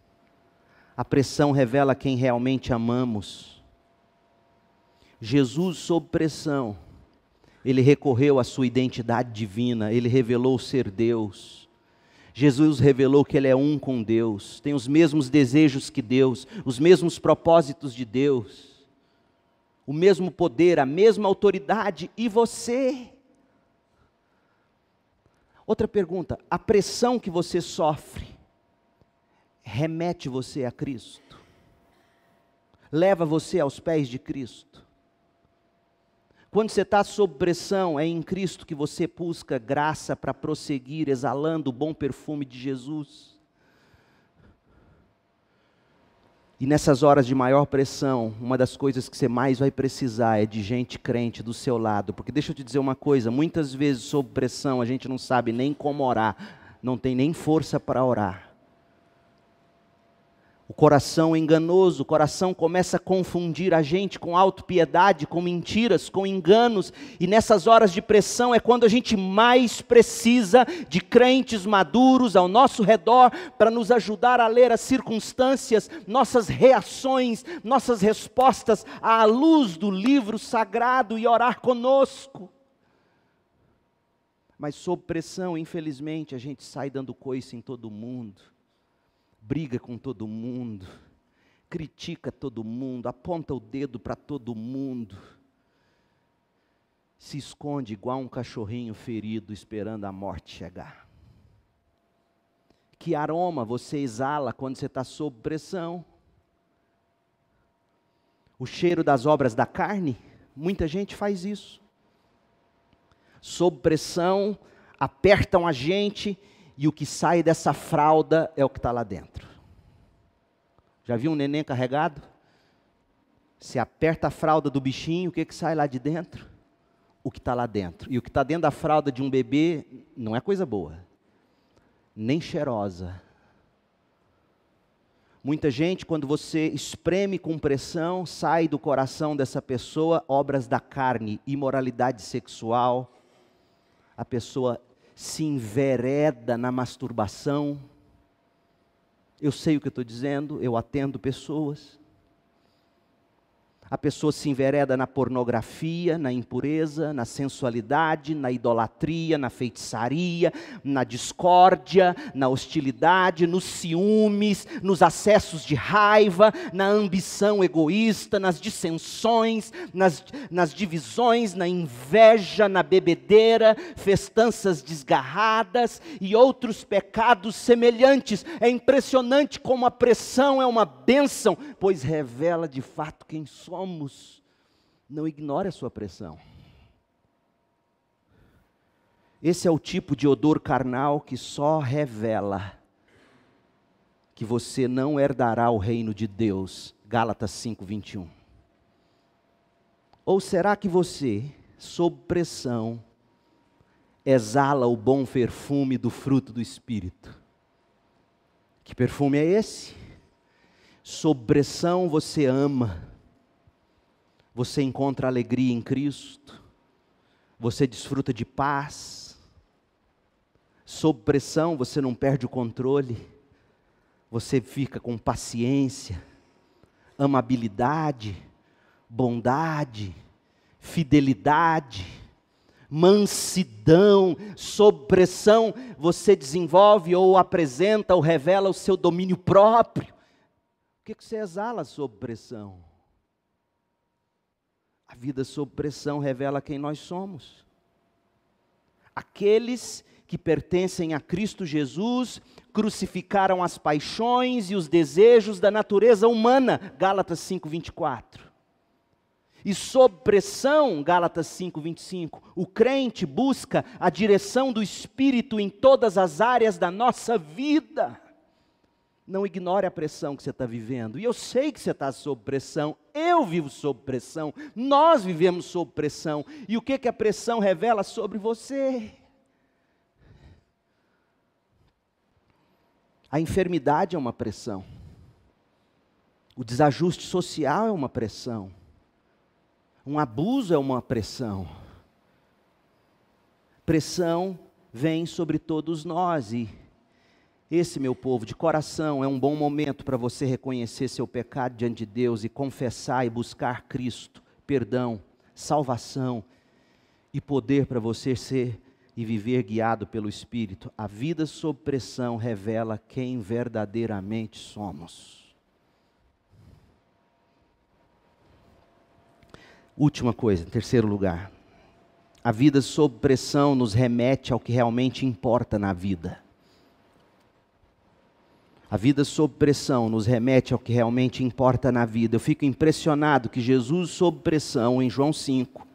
A pressão revela quem realmente amamos. Jesus, sob pressão, Ele recorreu à sua identidade divina, Ele revelou ser Deus. Jesus revelou que Ele é um com Deus, tem os mesmos desejos que Deus, os mesmos propósitos de Deus, o mesmo poder, a mesma autoridade, e você? Outra pergunta, a pressão que você sofre, remete você a Cristo? Leva você aos pés de Cristo? Quando você está sob pressão, é em Cristo que você busca graça para prosseguir, exalando o bom perfume de Jesus. E nessas horas de maior pressão, uma das coisas que você mais vai precisar é de gente crente do seu lado. Porque deixa eu te dizer uma coisa, muitas vezes sob pressão a gente não sabe nem como orar, não tem nem força para orar. O coração enganoso, o coração começa a confundir a gente com autopiedade, com mentiras, com enganos. E nessas horas de pressão é quando a gente mais precisa de crentes maduros ao nosso redor para nos ajudar a ler as circunstâncias, nossas reações, nossas respostas à luz do livro sagrado e orar conosco. Mas sob pressão, infelizmente, a gente sai dando coice em todo mundo. Briga com todo mundo, critica todo mundo, aponta o dedo para todo mundo, se esconde igual um cachorrinho ferido esperando a morte chegar. Que aroma você exala quando você está sob pressão? O cheiro das obras da carne? Muita gente faz isso. Sob pressão, apertam a gente, e o que sai dessa fralda é o que está lá dentro. Já viu um neném carregado? Se aperta a fralda do bichinho, o que sai lá de dentro? O que está lá dentro. E o que está dentro da fralda de um bebê não é coisa boa, nem cheirosa. Muita gente, quando você espreme com pressão, sai do coração dessa pessoa obras da carne, imoralidade sexual, a pessoa se envereda na masturbação. Eu sei o que eu estou dizendo, eu atendo pessoas. A pessoa se envereda na pornografia, na impureza, na sensualidade, na idolatria, na feitiçaria, na discórdia, na hostilidade, nos ciúmes, nos acessos de raiva, na ambição egoísta, nas dissensões, nas divisões, na inveja, na bebedeira, festanças desgarradas e outros pecados semelhantes. É impressionante como a pressão é uma bênção, pois revela de fato quem somos. Não ignore a sua pressão. Esse é o tipo de odor carnal que só revela que você não herdará o reino de Deus. Gálatas 5:21. Ou será que você, sob pressão, exala o bom perfume do fruto do Espírito? Que perfume é esse? Sob pressão você ama. Você encontra alegria em Cristo, você desfruta de paz, sob pressão você não perde o controle, você fica com paciência, amabilidade, bondade, fidelidade, mansidão. Sob pressão você desenvolve ou apresenta ou revela o seu domínio próprio. O que você exala sob pressão? A vida sob pressão revela quem nós somos. Aqueles que pertencem a Cristo Jesus crucificaram as paixões e os desejos da natureza humana. Gálatas 5:24. E sob pressão, Gálatas 5:25, o crente busca a direção do Espírito em todas as áreas da nossa vida. Não ignore a pressão que você está vivendo. E eu sei que você está sob pressão. Eu vivo sob pressão. Nós vivemos sob pressão. E o que a pressão revela sobre você? A enfermidade é uma pressão. O desajuste social é uma pressão. Um abuso é uma pressão. Pressão vem sobre todos nós e esse, meu povo, de coração, é um bom momento para você reconhecer seu pecado diante de Deus e confessar e buscar Cristo, perdão, salvação e poder para você ser e viver guiado pelo Espírito. A vida sob pressão revela quem verdadeiramente somos. Última coisa, em terceiro lugar. A vida sob pressão nos remete ao que realmente importa na vida. A vida sob pressão nos remete ao que realmente importa na vida. Eu fico impressionado que Jesus, sob pressão, em João 5,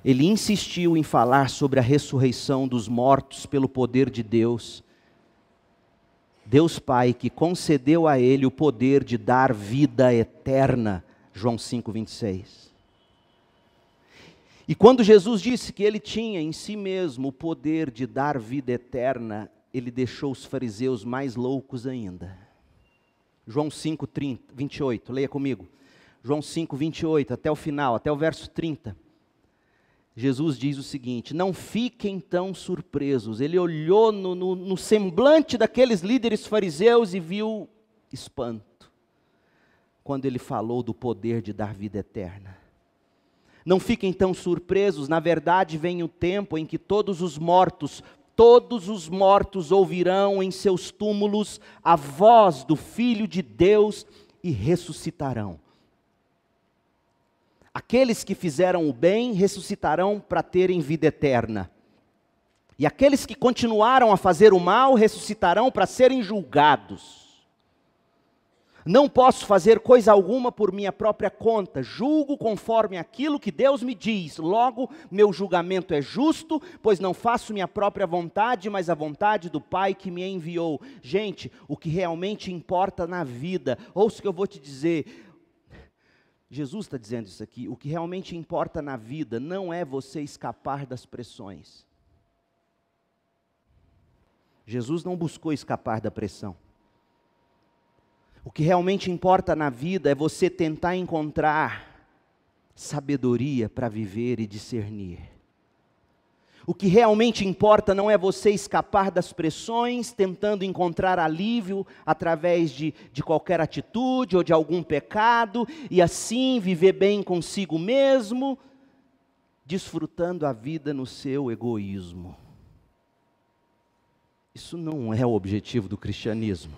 ele insistiu em falar sobre a ressurreição dos mortos pelo poder de Deus. Deus Pai que concedeu a ele o poder de dar vida eterna. João 5, 26. E quando Jesus disse que ele tinha em si mesmo o poder de dar vida eterna, ele deixou os fariseus mais loucos ainda. João 5, 28, leia comigo. João 5, 28, até o final, até o verso 30. Jesus diz o seguinte: não fiquem tão surpresos. Ele olhou no semblante daqueles líderes fariseus e viu espanto, quando ele falou do poder de dar vida eterna. Não fiquem tão surpresos, na verdade vem o tempo em que todos os mortos ouvirão em seus túmulos a voz do Filho de Deus e ressuscitarão. Aqueles que fizeram o bem ressuscitarão para terem vida eterna. E aqueles que continuaram a fazer o mal ressuscitarão para serem julgados. Não posso fazer coisa alguma por minha própria conta, julgo conforme aquilo que Deus me diz. Logo, meu julgamento é justo, pois não faço minha própria vontade, mas a vontade do Pai que me enviou. Gente, o que realmente importa na vida, ouça o que eu vou te dizer. Jesus está dizendo isso aqui, o que realmente importa na vida não é você escapar das pressões. Jesus não buscou escapar da pressão. O que realmente importa na vida é você tentar encontrar sabedoria para viver e discernir. O que realmente importa não é você escapar das pressões, tentando encontrar alívio através de qualquer atitude ou de algum pecado, e assim viver bem consigo mesmo, desfrutando a vida no seu egoísmo. Isso não é o objetivo do cristianismo.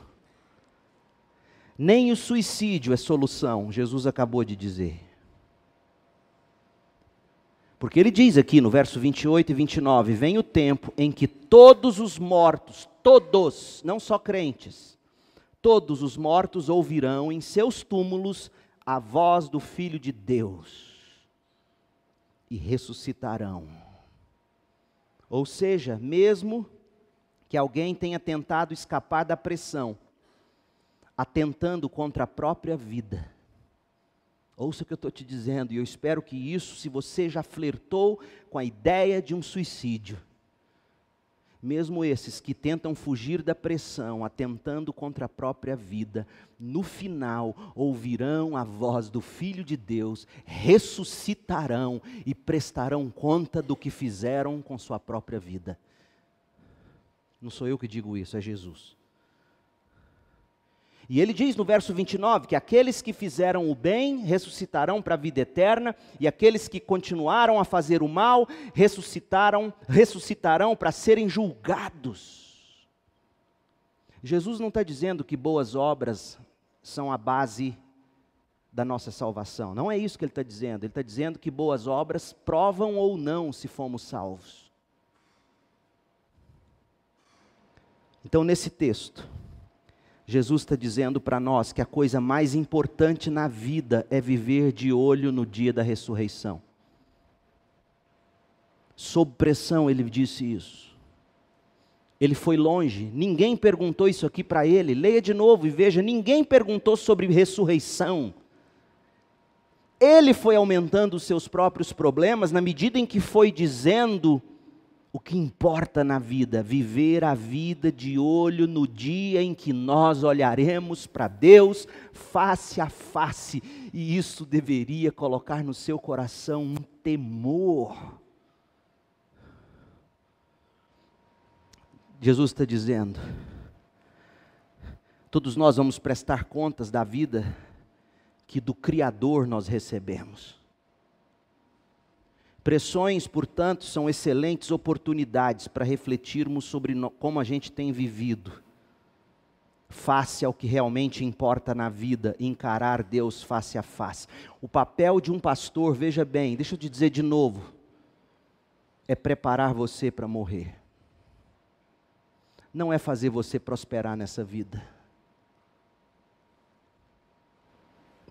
Nem o suicídio é solução, Jesus acabou de dizer. Porque ele diz aqui no verso 28 e 29, vem o tempo em que todos os mortos, todos, não só crentes, todos os mortos ouvirão em seus túmulos a voz do Filho de Deus e ressuscitarão. Ou seja, mesmo que alguém tenha tentado escapar da pressão, atentando contra a própria vida. Ouça o que eu estou te dizendo, e eu espero que isso, se você já flertou com a ideia de um suicídio, mesmo esses que tentam fugir da pressão, atentando contra a própria vida, no final ouvirão a voz do Filho de Deus, ressuscitarão e prestarão conta do que fizeram com sua própria vida. Não sou eu que digo isso, é Jesus. E ele diz no verso 29, que aqueles que fizeram o bem ressuscitarão para a vida eterna, e aqueles que continuaram a fazer o mal ressuscitarão para serem julgados. Jesus não está dizendo que boas obras são a base da nossa salvação, não é isso que ele está dizendo. Ele está dizendo que boas obras provam ou não se fomos salvos. Então nesse texto, Jesus está dizendo para nós que a coisa mais importante na vida é viver de olho no dia da ressurreição. Sob pressão ele disse isso. Ele foi longe, ninguém perguntou isso aqui para ele. Leia de novo e veja, ninguém perguntou sobre ressurreição. Ele foi aumentando os seus próprios problemas na medida em que foi dizendo o que importa na vida, viver a vida de olho no dia em que nós olharemos para Deus face a face. E isso deveria colocar no seu coração um temor. Jesus está dizendo, todos nós vamos prestar contas da vida que do Criador nós recebemos. Pressões, portanto, são excelentes oportunidades para refletirmos sobre como a gente tem vivido, face ao que realmente importa na vida, encarar Deus face a face. O papel de um pastor, veja bem, deixa eu te dizer de novo, é preparar você para morrer. Não é fazer você prosperar nessa vida.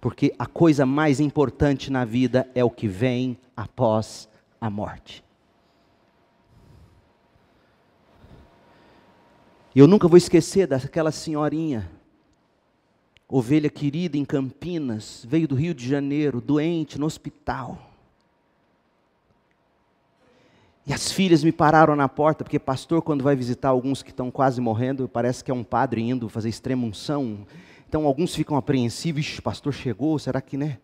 Porque a coisa mais importante na vida é o que vem após a morte. Eu nunca vou esquecer daquela senhorinha, ovelha querida em Campinas, veio do Rio de Janeiro, doente no hospital. E as filhas me pararam na porta, porque pastor, quando vai visitar alguns que estão quase morrendo, parece que é um padre indo fazer extrema-unção. Então alguns ficam apreensivos, ixi, pastor chegou, será que, né?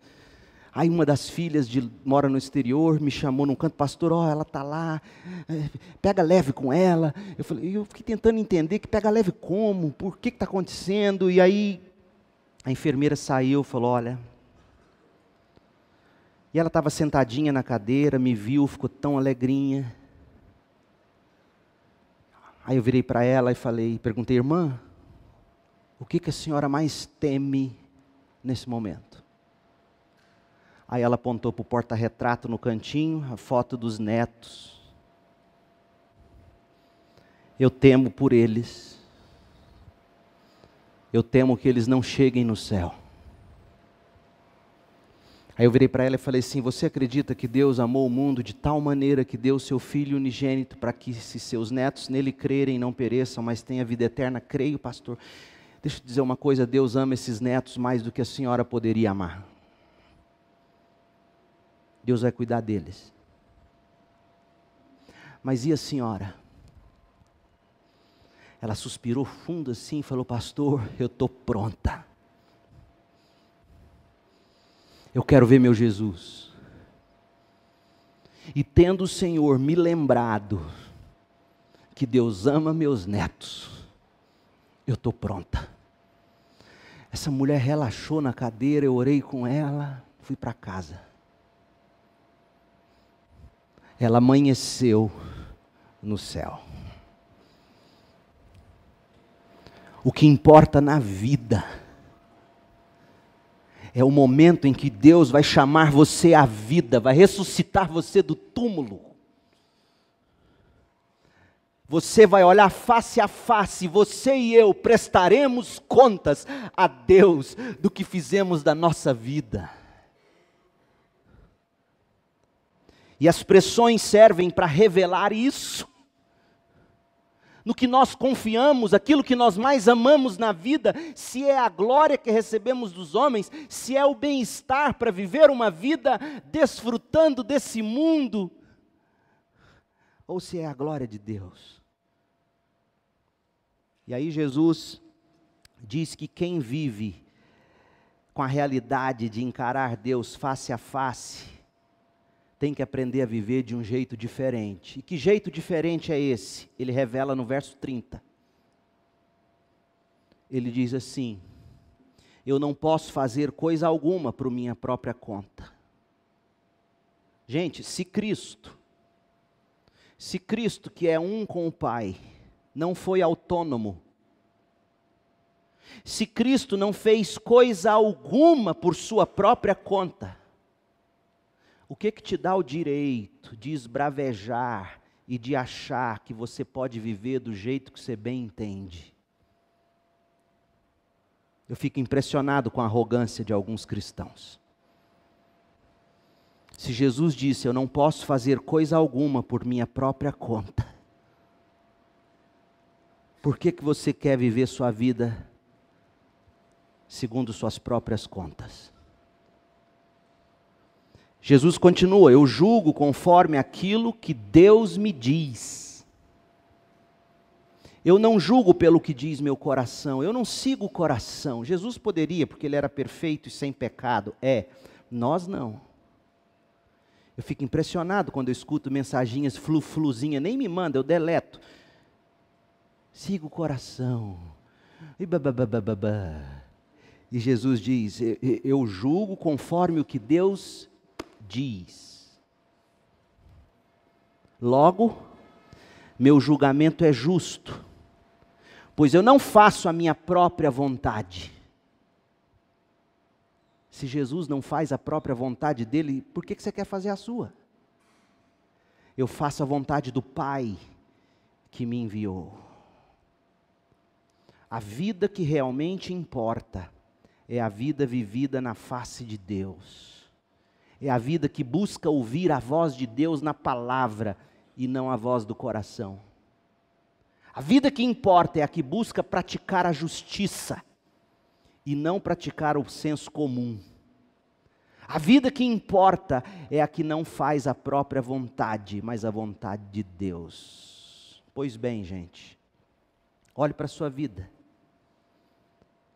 Aí uma das filhas mora no exterior, me chamou num canto, pastor, ela está lá, pega leve com ela. Eu fiquei tentando entender que pega leve como, por que está acontecendo? E aí a enfermeira saiu, falou, olha... E ela estava sentadinha na cadeira, me viu, ficou tão alegrinha. Aí eu virei para ela e perguntei, irmã, o que a senhora mais teme nesse momento? Aí ela apontou para o porta-retrato no cantinho, a foto dos netos. Eu temo por eles. Eu temo que eles não cheguem no céu. Aí eu virei para ela e falei assim, você acredita que Deus amou o mundo de tal maneira que deu o seu Filho unigênito para que se seus netos nele crerem não pereçam, mas tenham vida eterna? Creio, pastor. Deixa eu te dizer uma coisa, Deus ama esses netos mais do que a senhora poderia amar. Deus vai cuidar deles. Mas e a senhora? Ela suspirou fundo assim e falou, pastor, eu estou pronta. Eu quero ver meu Jesus. E tendo o Senhor me lembrado que Deus ama meus netos, eu estou pronta. Essa mulher relaxou na cadeira, eu orei com ela, fui para casa. Ela amanheceu no céu. O que importa na vida é o momento em que Deus vai chamar você à vida, vai ressuscitar você do túmulo. Você vai olhar face a face, você e eu prestaremos contas a Deus do que fizemos da nossa vida. E as pressões servem para revelar isso. No que nós confiamos, aquilo que nós mais amamos na vida, se é a glória que recebemos dos homens, se é o bem-estar para viver uma vida desfrutando desse mundo, ou se é a glória de Deus. E aí Jesus diz que quem vive com a realidade de encarar Deus face a face, tem que aprender a viver de um jeito diferente. E que jeito diferente é esse? Ele revela no verso 30. Ele diz assim, eu não posso fazer coisa alguma por minha própria conta. Gente, se Cristo, que é um com o Pai, não foi autônomo, se Cristo não fez coisa alguma por sua própria conta, o que te dá o direito de esbravejar e de achar que você pode viver do jeito que você bem entende? Eu fico impressionado com a arrogância de alguns cristãos. Se Jesus disse, eu não posso fazer coisa alguma por minha própria conta, por que você quer viver sua vida segundo suas próprias contas? Jesus continua, eu julgo conforme aquilo que Deus me diz. Eu não julgo pelo que diz meu coração, eu não sigo o coração. Jesus poderia, porque ele era perfeito e sem pecado. Nós não. Eu fico impressionado quando eu escuto mensaginhas flu-fluzinha, nem me manda, eu deleto. Siga o coração. E Jesus diz, eu julgo conforme o que Deus diz. Logo, meu julgamento é justo, pois eu não faço a minha própria vontade. Se Jesus não faz a própria vontade dele, por que você quer fazer a sua? Eu faço a vontade do Pai que me enviou. A vida que realmente importa é a vida vivida na face de Deus. É a vida que busca ouvir a voz de Deus na palavra e não a voz do coração. A vida que importa é a que busca praticar a justiça e não praticar o senso comum. A vida que importa é a que não faz a própria vontade, mas a vontade de Deus. Pois bem, gente, olhe para a sua vida.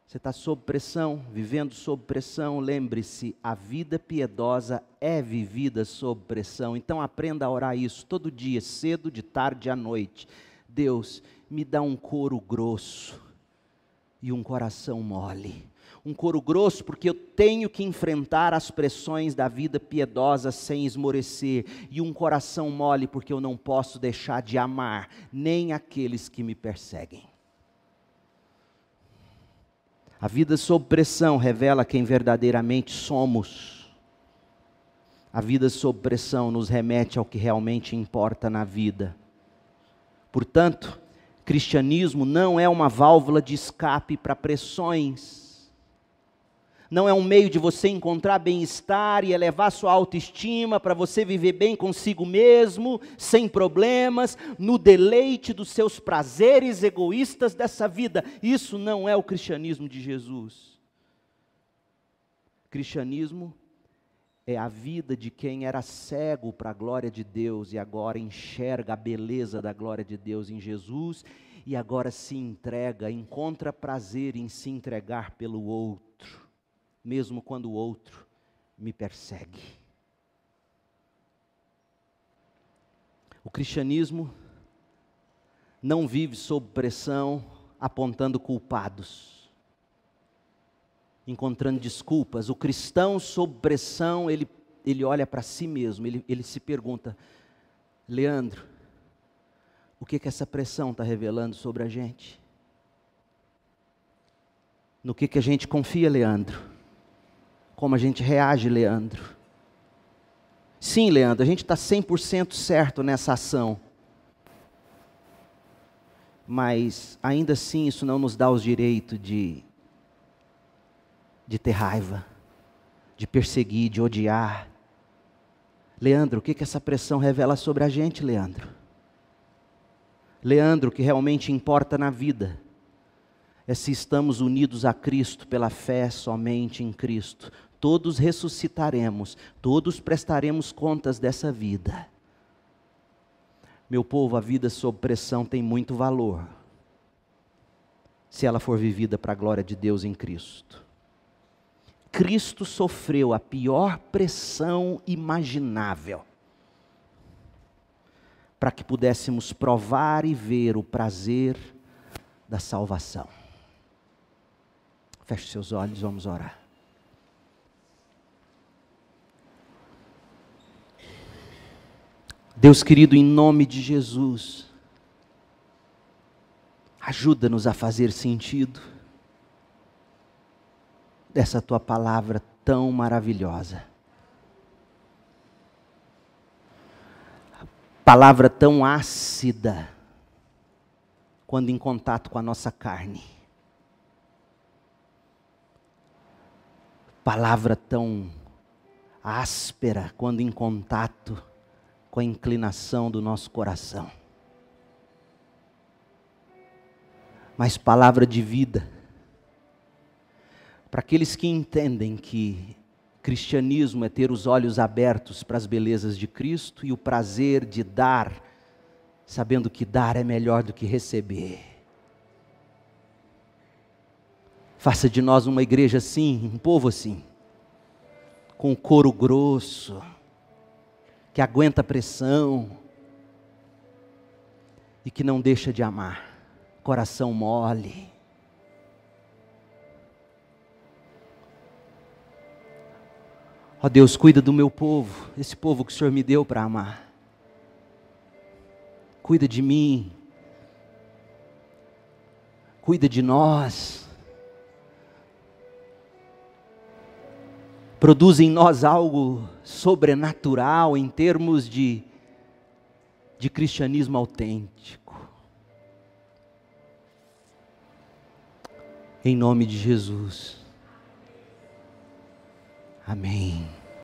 Você está sob pressão, vivendo sob pressão, lembre-se, a vida piedosa é vivida sob pressão. Então aprenda a orar isso todo dia, cedo, de tarde à noite. Deus, me dá um couro grosso e um coração mole. Um couro grosso porque eu tenho que enfrentar as pressões da vida piedosa sem esmorecer. E um coração mole porque eu não posso deixar de amar nem aqueles que me perseguem. A vida sob pressão revela quem verdadeiramente somos. A vida sob pressão nos remete ao que realmente importa na vida. Portanto, cristianismo não é uma válvula de escape para pressões. Não é um meio de você encontrar bem-estar e elevar sua autoestima para você viver bem consigo mesmo, sem problemas, no deleite dos seus prazeres egoístas dessa vida. Isso não é o cristianismo de Jesus. Cristianismo é a vida de quem era cego para a glória de Deus e agora enxerga a beleza da glória de Deus em Jesus e agora se entrega, encontra prazer em se entregar pelo outro, mesmo quando o outro me persegue. O cristianismo não vive sob pressão, apontando culpados, encontrando desculpas. O cristão sob pressão, ele olha para si mesmo, ele se pergunta: Leandro, o que essa pressão está revelando sobre a gente? No que a gente confia, Leandro? Como a gente reage, Leandro? Sim, Leandro, a gente está 100% certo nessa ação. Mas, ainda assim, isso não nos dá o direito de ter raiva, de perseguir, de odiar. Leandro, o que essa pressão revela sobre a gente, Leandro? Leandro, o que realmente importa na vida é se estamos unidos a Cristo pela fé somente em Cristo. Todos ressuscitaremos, todos prestaremos contas dessa vida. Meu povo, a vida sob pressão tem muito valor, se ela for vivida para a glória de Deus em Cristo. Cristo sofreu a pior pressão imaginável, para que pudéssemos provar e ver o prazer da salvação. Feche seus olhos, vamos orar. Deus querido, em nome de Jesus, ajuda-nos a fazer sentido dessa tua palavra tão maravilhosa. Palavra tão ácida quando em contato com a nossa carne. Palavra tão áspera quando em contato com a inclinação do nosso coração. Mas palavra de vida, para aqueles que entendem que cristianismo é ter os olhos abertos para as belezas de Cristo e o prazer de dar, sabendo que dar é melhor do que receber. Faça de nós uma igreja assim, um povo assim, com o couro grosso, que aguenta a pressão e que não deixa de amar, coração mole. Ó Deus, cuida do meu povo, esse povo que o Senhor me deu para amar. cuida de mim, cuida de nós, produz em nós algo sobrenatural em termos de cristianismo autêntico. Em nome de Jesus. Amém.